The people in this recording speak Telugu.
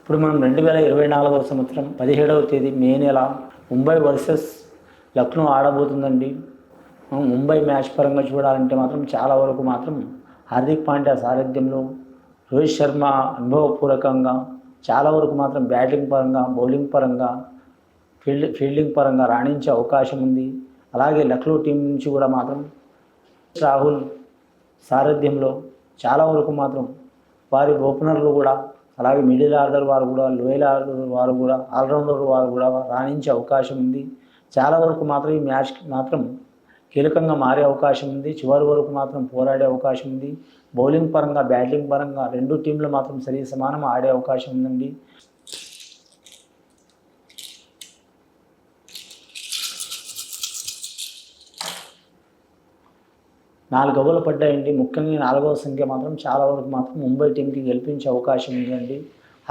ఇప్పుడు మనం 2024వ సంవత్సరం 17వ తేదీ మే నెల ముంబై వర్సెస్ లక్నో ఆడబోతుందండి. ముంబై మ్యాచ్ పరంగా చూడాలంటే మాత్రం చాలా వరకు మాత్రం హార్దిక్ పాండ్యా సారథ్యంలో రోహిత్ శర్మ అనుభవపూర్వకంగా చాలా వరకు మాత్రం బ్యాటింగ్ పరంగా, బౌలింగ్ పరంగా, ఫీల్డింగ్ పరంగా రాణించే అవకాశం ఉంది. అలాగే లక్నో టీం నుంచి కూడా మాత్రం రాహుల్ సారథ్యంలో చాలా వరకు మాత్రం వారి ఓపెనర్లు కూడా, అలాగే మిడిల్ ఆర్డర్ వారు కూడా, లోయర్ ఆర్డర్ వారు కూడా, ఆల్రౌండర్ వారు కూడా రాణించే అవకాశం ఉంది. చాలా వరకు మాత్రం ఈ మ్యాచ్ మాత్రం కీలకంగా మారే అవకాశం ఉంది. చివరి వరకు మాత్రం పోరాడే అవకాశం ఉంది. బౌలింగ్ పరంగా, బ్యాటింగ్ పరంగా రెండు టీంలు మాత్రం సరి సమానం ఆడే అవకాశం ఉందండి. నాలుగు ఓవర్లు పడ్డాయండి. ముఖ్యంగా 4వ సంఖ్య మాత్రం చాలా వరకు మాత్రం ముంబై టీంకి గెలిపించే అవకాశం ఉందండి.